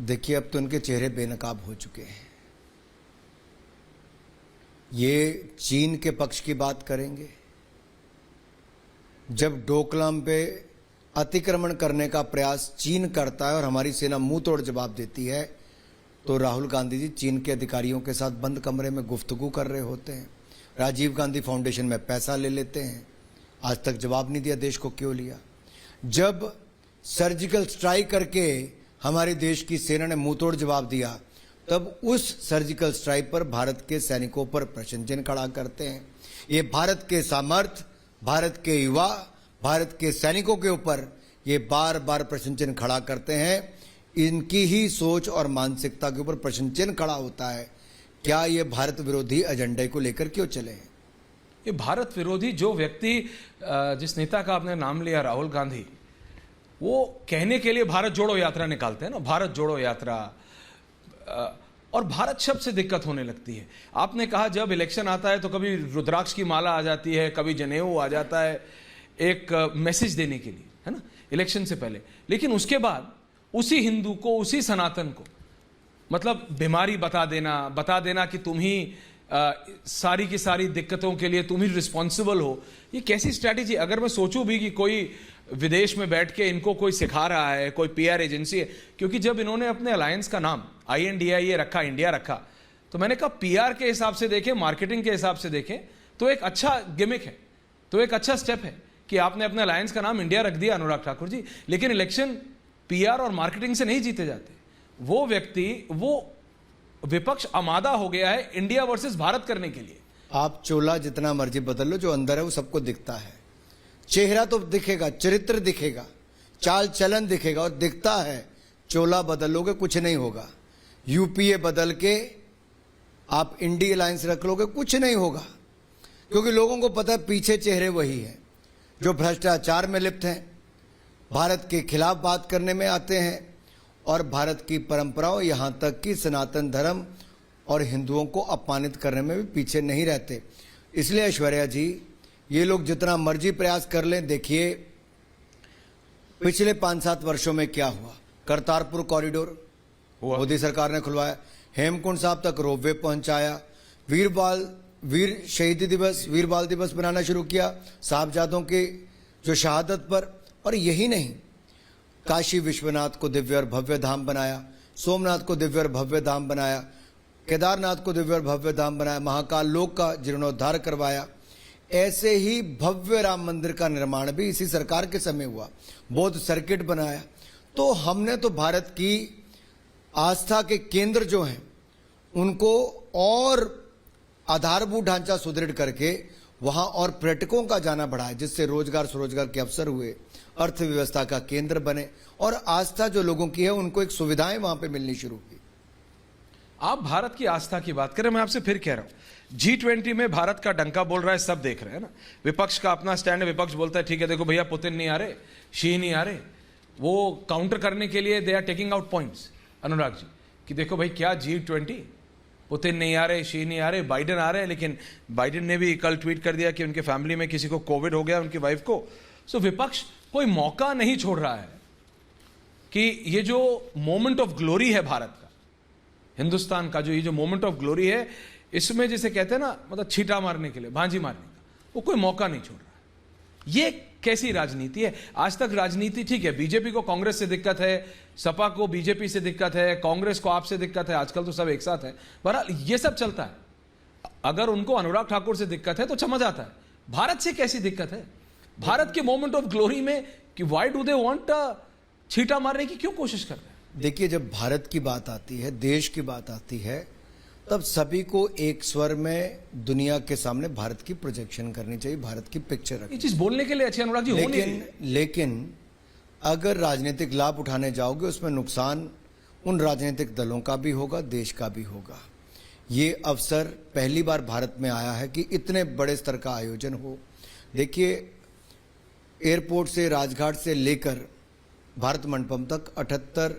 देखिए, अब तो उनके चेहरे बेनकाब हो चुके हैं। ये चीन के पक्ष की बात करेंगे। जब डोकलाम पे अतिक्रमण करने का प्रयास चीन करता है और हमारी सेना मुंह तोड़ जवाब देती है, तो राहुल गांधी जी चीन के अधिकारियों के साथ बंद कमरे में गुफ्तगू कर रहे होते हैं, राजीव गांधी फाउंडेशन में पैसा ले लेते हैं। आज तक जवाब नहीं दिया देश को क्यों लिया। जब सर्जिकल स्ट्राइक करके हमारे देश की सेना ने मुंहतोड़ जवाब दिया, तब उस सर्जिकल स्ट्राइक पर भारत के सैनिकों पर प्रश्न चिन्ह खड़ा करते हैं। ये भारत के सामर्थ्य, भारत के युवा, भारत के सैनिकों के ऊपर ये बार बार प्रश्न चिन्ह खड़ा करते हैं। इनकी ही सोच और मानसिकता के ऊपर प्रश्न चिन्ह खड़ा होता है। क्या ये भारत विरोधी एजेंडे को लेकर क्यों चले हैं? ये भारत विरोधी जो व्यक्ति, जिस नेता का आपने नाम लिया, राहुल गांधी, वो कहने के लिए भारत जोड़ो यात्रा निकालते हैं ना, भारत जोड़ो यात्रा, और भारत शब्द से दिक्कत होने लगती है। आपने कहा जब इलेक्शन आता है तो कभी रुद्राक्ष की माला आ जाती है, कभी जनेऊ आ जाता है एक मैसेज देने के लिए, है ना, इलेक्शन से पहले। लेकिन उसके बाद उसी हिंदू को, उसी सनातन को मतलब बीमारी बता देना कि तुम ही सारी की सारी दिक्कतों के लिए तुम ही रिस्पॉन्सिबल हो। ये कैसी स्ट्रैटेजी? अगर मैं सोचूं भी कि कोई विदेश में बैठ के इनको कोई सिखा रहा है, कोई पीआर एजेंसी है, क्योंकि जब इन्होंने अपने अलायंस का नाम INDIA रखा, इंडिया रखा, तो मैंने कहा पीआर के हिसाब से देखें, मार्केटिंग के हिसाब से देखें तो एक अच्छा गिमिक है, तो एक अच्छा स्टेप है कि आपने अपने अलायंस का नाम इंडिया रख दिया, अनुराग ठाकुर जी। लेकिन इलेक्शन पीआर और मार्केटिंग से नहीं जीते जाते। वो व्यक्ति, वो विपक्ष आमादा हो गया है इंडिया वर्सेस भारत करने के लिए। आप चोला जितना मर्जी बदल लो, जो अंदर है वो सबको दिखता है। चेहरा तो दिखेगा, चरित्र दिखेगा, चाल चलन दिखेगा, और दिखता है। चोला बदल लोगे कुछ नहीं होगा। यूपीए बदल के आप इंडी अलायंस रख लोगे कुछ नहीं होगा, क्योंकि लोगों को पता है पीछे चेहरे वही हैं जो भ्रष्टाचार में लिप्त हैं, भारत के खिलाफ बात करने में आते हैं, और भारत की परंपराओं, यहाँ तक कि सनातन धर्म और हिंदुओं को अपमानित करने में भी पीछे नहीं रहते। इसलिए ऐश्वर्या जी, ये लोग जितना मर्जी प्रयास कर लें, देखिए पिछले 5-7 वर्षों में क्या हुआ। करतारपुर कॉरिडोर मोदी सरकार ने खुलवाया, हेमकुंड साहब तक रोपवे पहुंचाया, वीर शहीदी दिवस, वीर बाल दिवस बनाना शुरू किया साहबजादों के जो शहादत पर। और यही नहीं, काशी विश्वनाथ को दिव्य और भव्य धाम बनाया, सोमनाथ को दिव्य और भव्य धाम बनाया, केदारनाथ को दिव्य और भव्य धाम बनाया, महाकाल लोक का जीर्णोद्धार करवाया। ऐसे ही भव्य राम मंदिर का निर्माण भी इसी सरकार के समय हुआ, बौद्ध सर्किट बनाया। तो हमने तो भारत की आस्था के केंद्र जो हैं उनको और आधारभूत ढांचा सुदृढ़ करके वहां और पर्यटकों का जाना बढ़ाया, जिससे रोजगार स्वरोजगार के अवसर हुए, अर्थव्यवस्था का केंद्र बने, और आस्था जो लोगों की है उनको एक सुविधाएं वहां पे मिलनी शुरू की। आप भारत की आस्था की बात करें, मैं आपसे फिर कह रहा हूं, G20 में भारत का डंका बोल रहा है, सब देख रहे हैं ना। विपक्ष का अपना स्टैंड है, विपक्ष बोलता है ठीक है, देखो भैया पुतिन नहीं आ रहे, शी नहीं आ रहे। वो काउंटर करने के लिए they are taking out points, Anurag ji, कि देखो भाई क्या G20, पुतिन नहीं आ रहे, शी नहीं आ रहे, बाइडेन आ रहे हैं। लेकिन बाइडेन ने भी कल ट्वीट कर दिया कि उनके फैमिली में किसी को कोविड हो गया, उनकी वाइफ को। सो विपक्ष कोई मौका नहीं छोड़ रहा है कि ये जो मोमेंट ऑफ ग्लोरी है भारत का, हिंदुस्तान का, जो ये जो मोमेंट ऑफ ग्लोरी है, इसमें जिसे कहते हैं ना, मतलब छींटा मारने के लिए, भांजी मारने का, वो कोई मौका नहीं छोड़ रहा है। ये कैसी राजनीति है? आज तक राजनीति ठीक है, बीजेपी को कांग्रेस से दिक्कत है, सपा को बीजेपी से दिक्कत है, कांग्रेस को आपसे दिक्कत है, आजकल तो सब एक साथ है। बहरहाल ये सब चलता है। अगर उनको अनुराग ठाकुर से दिक्कत है तो समझ आता है, भारत से कैसी दिक्कत है? भारत के मोमेंट ऑफ ग्लोरी में कि व्हाई डू दे वांट छींटा मारने की क्यों कोशिश कर रहे हैं? देखिए, जब भारत की बात आती है, देश की बात आती है, तब सभी को एक स्वर में दुनिया के सामने भारत की प्रोजेक्शन करनी चाहिए, भारत की पिक्चर रखनी। ये चीज बोलने के लिए अच्छी, अनुराग जी, लेकिन अगर राजनीतिक लाभ उठाने जाओगे, उसमें नुकसान उन राजनीतिक दलों का भी होगा, देश का भी होगा। ये अवसर पहली बार भारत में आया है कि इतने बड़े स्तर का आयोजन हो। देखिए, एयरपोर्ट से, राजघाट से लेकर भारत मंडपम तक 78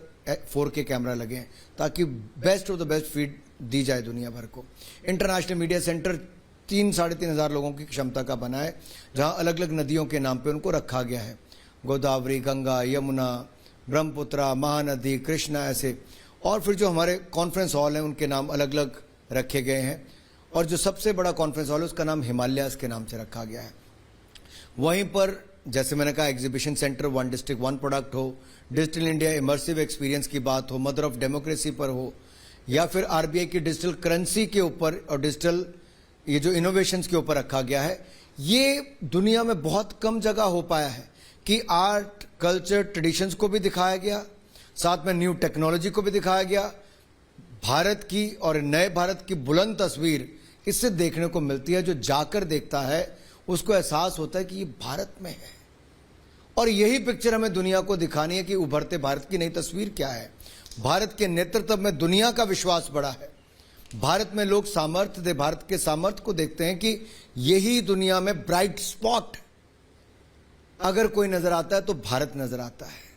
4K कैमरा लगे हैं, ताकि best of the best feed दी जाए दुनिया भर को। इंटरनेशनल मीडिया सेंटर 3-3.5 हज़ार लोगों की क्षमता का बना है, जहां अलग अलग नदियों के नाम पे उनको रखा गया है, गोदावरी, गंगा, यमुना, ब्रह्मपुत्रा, महानदी, कृष्णा, ऐसे। और फिर जो हमारे कॉन्फ्रेंस हॉल हैं उनके नाम अलग अलग रखे गए हैं, और जो सबसे बड़ा कॉन्फ्रेंस हॉल है उसका नाम हिमालयास के नाम से रखा गया है। वहीं पर जैसे मैंने कहा exhibition centre, one district one product हो, डिजिटल इंडिया इमर्सिव एक्सपीरियंस की बात हो, मदर ऑफ डेमोक्रेसी पर हो, या फिर आरबीआई की डिजिटल करेंसी के ऊपर और डिजिटल ये जो इनोवेशंस के ऊपर रखा गया है। ये दुनिया में बहुत कम जगह हो पाया है कि आर्ट, कल्चर, ट्रेडिशंस को भी दिखाया गया, साथ में न्यू टेक्नोलॉजी को भी दिखाया गया। भारत की और नए भारत की बुलंद तस्वीर इससे देखने को मिलती है। जो जाकर देखता है उसको एहसास होता है कि ये भारत में है, और यही पिक्चर हमें दुनिया को दिखानी है कि उभरते भारत की नई तस्वीर क्या है। भारत के नेतृत्व में दुनिया का विश्वास बढ़ा है। भारत में लोग सामर्थ्य दे, भारत के सामर्थ्य को देखते हैं कि यही दुनिया में ब्राइट स्पॉट अगर कोई नजर आता है तो भारत नजर आता है।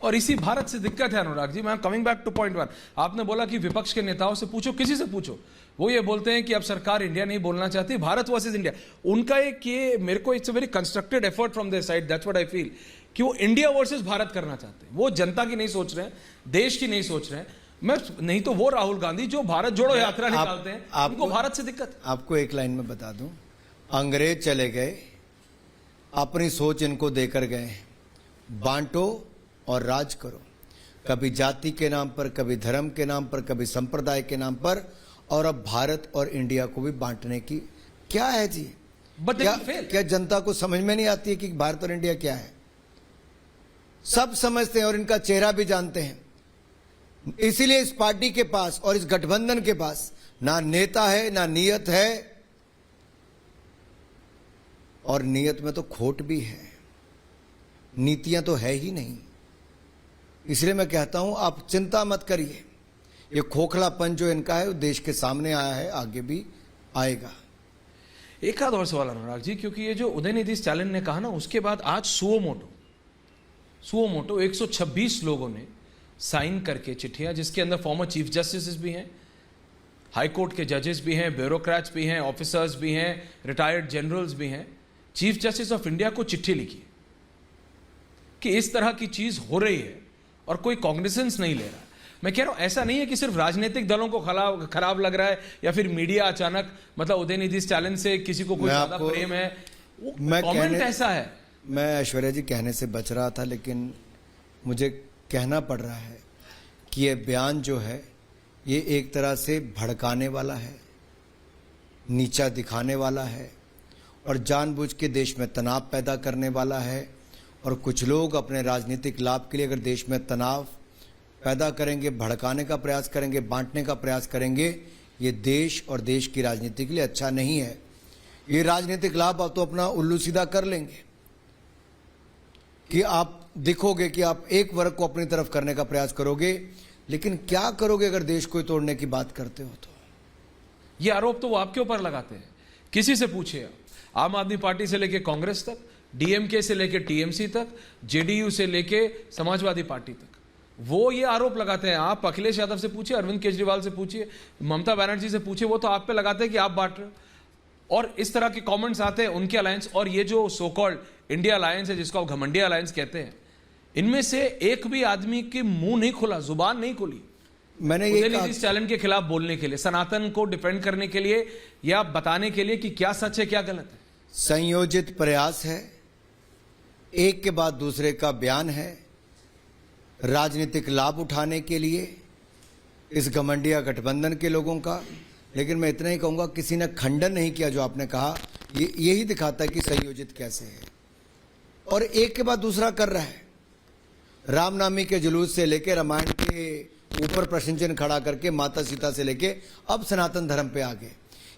और इसी भारत से दिक्कत है अनुराग जी। मैं coming back two point one, आपने बोला कि विपक्ष के नेताओं से पूछो, किसी से पूछो, वो ये बोलते हैं कि अब सरकार इंडिया नहीं बोलना चाहती, भारत वर्सेस इंडिया। उनका एक ये मेरे को it's a very constructed effort from their side, that's what I feel, कि वो इंडिया वर्सेस भारत करना चाहते हैं। वो जनता की नहीं सोच रहे हैं, देश की नहीं सोच रहे हैं। मैं नहीं तो वो राहुल गांधी जो भारत जोड़ो यात्रा निकालते हैं, उनको भारत से दिक्कत। आपको एक लाइन में बता दूं, अंग्रेज चले गए, अपनी सोच इनको देकर गए, बांटो और राज करो, कभी जाति के नाम पर, कभी धर्म के नाम पर, कभी संप्रदाय के नाम पर, और अब भारत और इंडिया को भी बांटने की क्या है जी? क्या जनता को समझ में नहीं आती है कि भारत और इंडिया क्या है? सब समझते हैं और इनका चेहरा भी जानते हैं। इसीलिए इस पार्टी के पास और इस गठबंधन के पास ना नेता है, ना नीयत है, और नीयत में तो खोट भी है, नीतियां तो है ही नहीं। इसलिए मैं कहता हूं आप चिंता मत करिए, ये खोखलापन जो इनका है वो देश के सामने आया है, आगे भी आएगा। एक आध और सवाल अनुराग जी, क्योंकि ये जो उदयनिधि स्टालिन ने कहा ना, उसके बाद आज सुओ मोटो 126 लोगों ने साइन करके चिट्ठियां, जिसके अंदर फॉर्मर चीफ जस्टिस भी हैं, हाई कोर्ट के जजेस भी हैं, ब्यूरोक्रेट्स भी हैं, ऑफिसर्स भी हैं, रिटायर्ड जनरल्स भी हैं, चीफ जस्टिस ऑफ इंडिया को चिट्ठी लिखी कि इस तरह की चीज हो रही है और कोई कॉग्निजेंस नहीं ले रहा। मैं कह रहा हूं ऐसा नहीं है कि सिर्फ राजनीतिक दलों को खराब लग रहा है या फिर मीडिया अचानक, मतलब उदयनिधि स्टालिन से किसी को कोई ज्यादा प्रेम है, कमेंट ऐसा है। मैं ऐश्वर्या जी कहने से बच रहा था, लेकिन मुझे कहना पड़ रहा है कि ये बयान जो है ये एक तरह से भड़काने वाला है, नीचा दिखाने वाला है, और जानबूझ के देश में तनाव पैदा करने वाला है। और कुछ लोग अपने राजनीतिक लाभ के लिए अगर देश में तनाव पैदा करेंगे, भड़काने का प्रयास करेंगे, बांटने का प्रयास करेंगे, ये देश और देश की राजनीति के लिए अच्छा नहीं है। ये राजनीतिक लाभ आप तो अपना उल्लू सीधा कर लेंगे कि आप दिखोगे कि आप एक वर्ग को अपनी तरफ करने का प्रयास करोगे, लेकिन क्या करोगे अगर देश को तोड़ने की बात करते हो तो? ये आरोप तो वो आपके ऊपर लगाते हैं। किसी से पूछिए, आम आदमी पार्टी से लेके कांग्रेस तक, डीएमके से लेके टीएमसी तक, जेडीयू से लेके समाजवादी पार्टी तक, वो ये आरोप लगाते हैं। आप अखिलेश यादव से पूछिए, अरविंद केजरीवाल से पूछिए, ममता बनर्जी से पूछिए, वो तो आप पे लगाते हैं कि आप बांट रहे हो। और इस तरह के कमेंट्स आते हैं उनके अलायंस, और ये जो सो कॉल्ड इंडिया अलायंस है, जिसको आप घमंडी अलायंस कहते हैं, इनमें से एक भी आदमी के मुंह नहीं खुला, जुबान नहीं खुली मैंने ये उदयनिधि स्टालिन के खिलाफ बोलने के लिए, सनातन को डिफेंड करने के लिए, या बताने के लिए कि क्या सच है क्या गलत है। संयोजित प्रयास है, एक के बाद दूसरे का बयान है, राजनीतिक लाभ उठाने के लिए इस घमंडिया गठबंधन के लोगों का। लेकिन मैं इतना ही कहूंगा, किसी ने खंडन नहीं किया जो आपने कहा, यही दिखाता है कि संयोजित कैसे है, और एक के बाद दूसरा कर रहा है। रामनामी के जुलूस से लेके रामायण के ऊपर प्रश्न चिन्ह खड़ा करके माता सीता से लेके अब सनातन धर्म पे आ गए।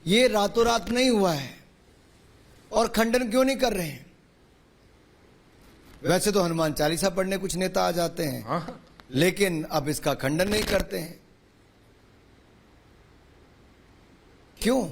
ये रातों रात नहीं हुआ है, और खंडन क्यों नहीं कर रहे हैं? वैसे तो हनुमान चालीसा पढ़ने कुछ नेता आ जाते हैं, लेकिन अब इसका खंडन नहीं करते हैं। क्यों?